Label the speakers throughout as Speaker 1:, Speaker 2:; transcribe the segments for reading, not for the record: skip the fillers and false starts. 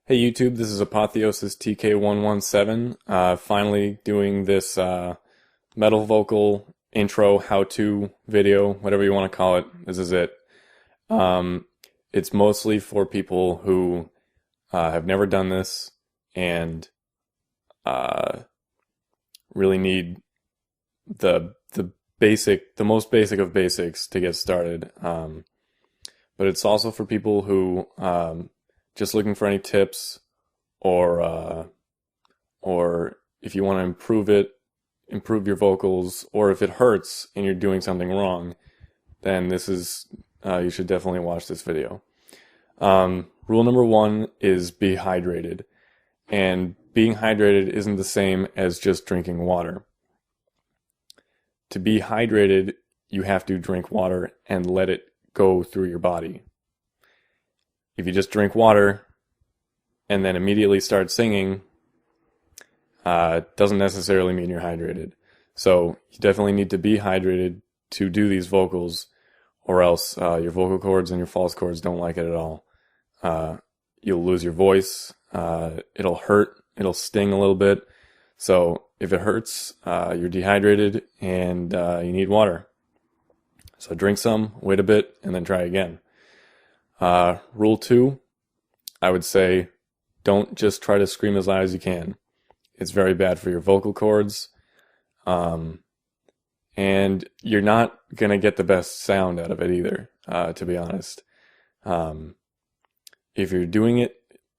Speaker 1: Hey YouTube, this is Apotheosis TK117, finally doing this metal vocal intro how-to video, whatever you want to call it. This is it. It's mostly for people who have never done this and really need the most basic of basics to get started. But it's also for people who just looking for any tips, or if you want to improve your vocals, or if it hurts and you're doing something wrong, then this is you should definitely watch this video. Rule number one is be hydrated, and being hydrated isn't the same as just drinking water. To be hydrated, you have to drink water and let it go through your body. If you just drink water and then immediately start singing, doesn't necessarily mean you're hydrated. So you definitely need to be hydrated to do these vocals, or else your vocal cords and your false cords don't like it at all. You'll lose your voice. It'll hurt. It'll sting a little bit. So if it hurts, you're dehydrated and you need water. So drink some, wait a bit, and then try again. Rule 2, I would say, don't just try to scream as loud as you can. It's very bad for your vocal cords. And you're not going to get the best sound out of it either, to be honest. If you're doing it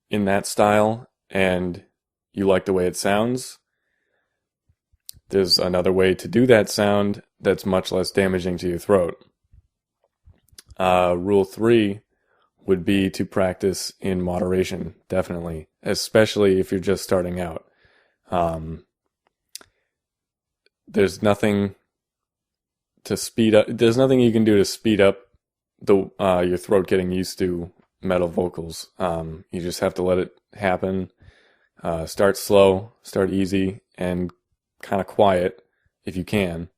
Speaker 1: in that style and you like the way it sounds, there's another way to do that sound that's much less damaging to your throat. Rule 3 would be to practice in moderation, definitely, especially if you're just starting out. There's nothing to speed up. There's nothing you can do to speed up your throat getting used to metal vocals. You just have to let it happen. Start slow, start easy, and kind of quiet if you can.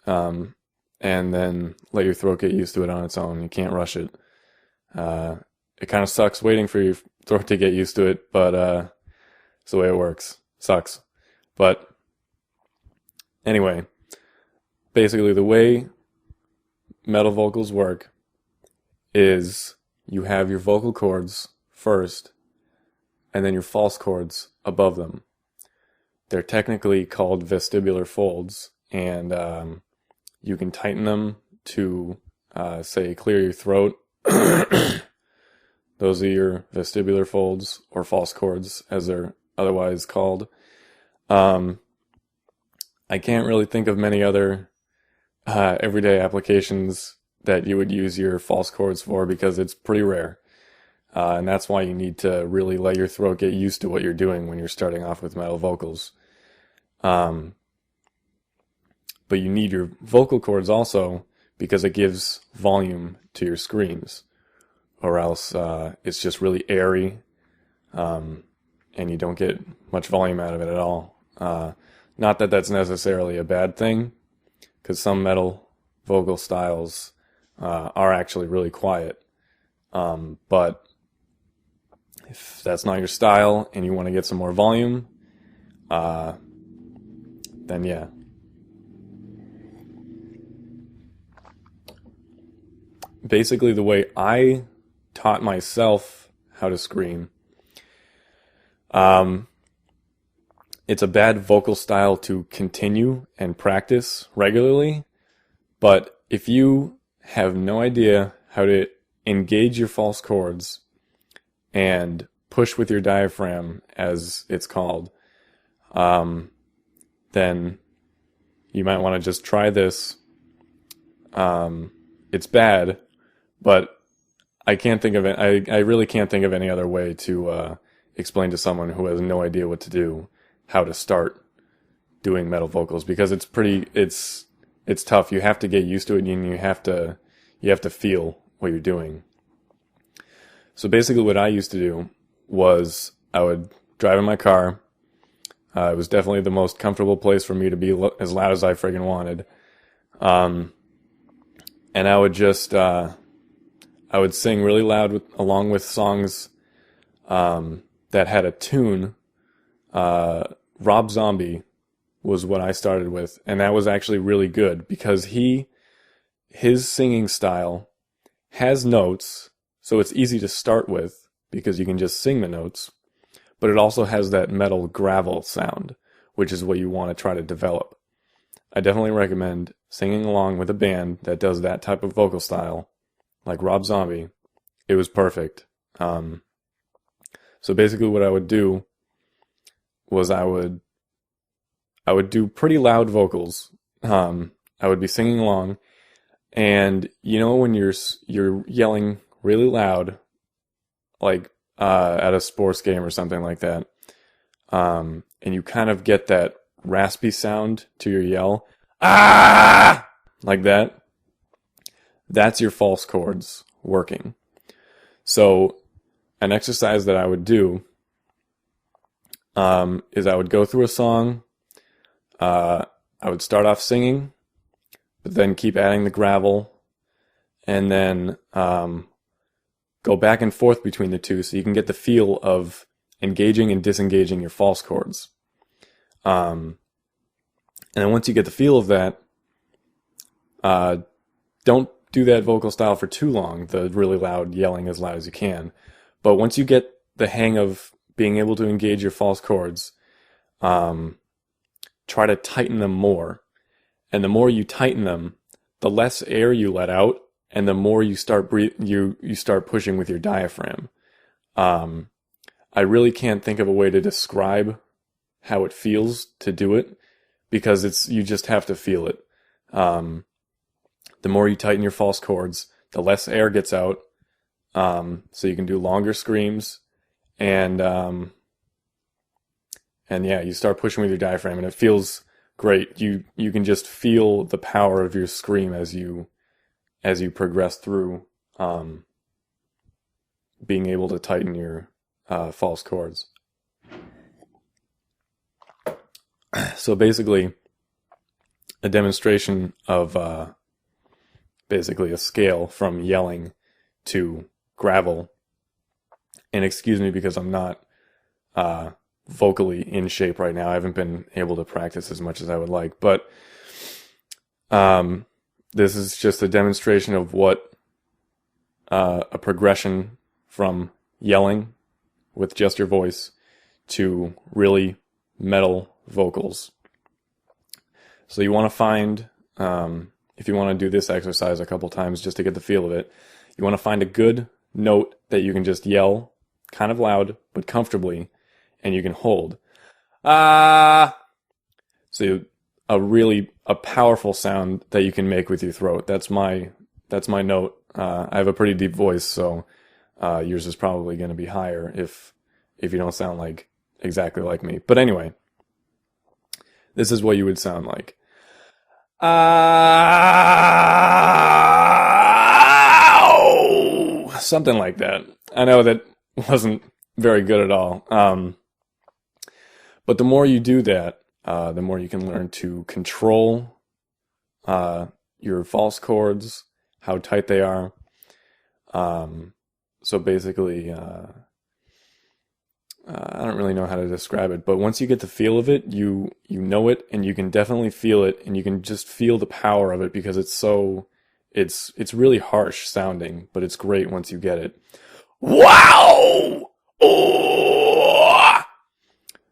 Speaker 1: And then let your throat get used to it on its own. You can't rush it. It kind of sucks waiting for your throat to get used to it, but it's the way it works. Sucks. But anyway, basically the way metal vocals work is you have your vocal cords first, and then your false cords above them. They're technically called vestibular folds, and you can tighten them to, say, clear your throat. Those are your vestibular folds, or false cords, as they're otherwise called. I can't really think of many other everyday applications that you would use your false cords for, because it's pretty rare. And that's why you need to really let your throat get used to what you're doing when you're starting off with metal vocals. But you need your vocal cords also, because it gives volume to your screams, or else it's just really airy, and you don't get much volume out of it at all. Not that that's necessarily a bad thing, because some metal vocal styles are actually really quiet. But if that's not your style and you want to get some more volume, then yeah. Basically, the way I taught myself how to scream, it's a bad vocal style to continue and practice regularly, but if you have no idea how to engage your false cords and push with your diaphragm, as it's called, then you might want to just try this. It's bad, but I can't think of it. I really can't think of any other way to explain to someone who has no idea what to do how to start doing metal vocals, because it's tough. You have to get used to it, and you have to feel what you're doing. So basically what I used to do was I would drive in my car. It was definitely the most comfortable place for me to be as loud as I friggin' wanted. And I would just I would sing really loud along with songs that had a tune. Rob Zombie was what I started with, and that was actually really good because his singing style has notes, so it's easy to start with because you can just sing the notes, but it also has that metal gravel sound, which is what you want to try to develop. I definitely recommend singing along with a band that does that type of vocal style, like Rob Zombie. It was perfect. So basically what I would do was I would do pretty loud vocals. I would be singing along, and you know when you're yelling really loud, like at a sports game or something like that, and you kind of get that raspy sound to your yell, ah, like that. That's your false chords working. So an exercise that I would do is I would go through a song. I would start off singing, but then keep adding the gravel, and then go back and forth between the two so you can get the feel of engaging and disengaging your false chords. And then once you get the feel of that, don't do that vocal style for too long, the really loud yelling as loud as you can. But once you get the hang of being able to engage your false chords, try to tighten them more. And the more you tighten them, the less air you let out, and the more you start you start pushing with your diaphragm. I really can't think of a way to describe how it feels to do it, because you just have to feel it. The more you tighten your false chords, the less air gets out, so you can do longer screams, and yeah, you start pushing with your diaphragm, and it feels great. You can just feel the power of your scream as you progress through being able to tighten your false chords. So basically, a demonstration of basically a scale from yelling to gravel. And excuse me because I'm not vocally in shape right now. I haven't been able to practice as much as I would like, but this is just a demonstration of what a progression from yelling with just your voice to really metal vocals. So you want to find, if you want to do this exercise a couple times just to get the feel of it, you want to find a good note that you can just yell kind of loud but comfortably, and you can hold. Ah! So a powerful sound that you can make with your throat. That's my note. I have a pretty deep voice, so yours is probably going to be higher if you don't sound like exactly like me. But anyway, this is what you would sound like. Ow! Something like that. I know that wasn't very good at all. But the more you do that, the more you can learn to control your false chords, how tight they are. So basically, I don't really know how to describe it, but once you get the feel of it, you know it, and you can definitely feel it, and you can just feel the power of it because it's really harsh sounding, but it's great once you get it. Wow! Oh!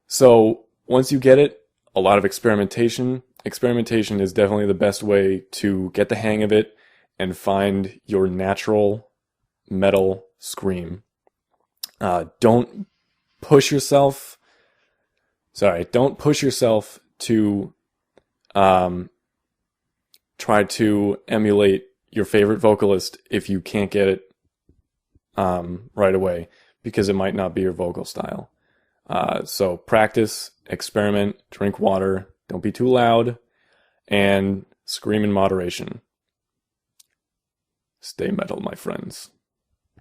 Speaker 1: So once you get it, a lot of experimentation. Experimentation is definitely the best way to get the hang of it and find your natural metal scream. Don't push yourself to try to emulate your favorite vocalist if you can't get it right away, because it might not be your vocal style. So practice, experiment, drink water, don't be too loud, and scream in moderation. Stay metal, my friends.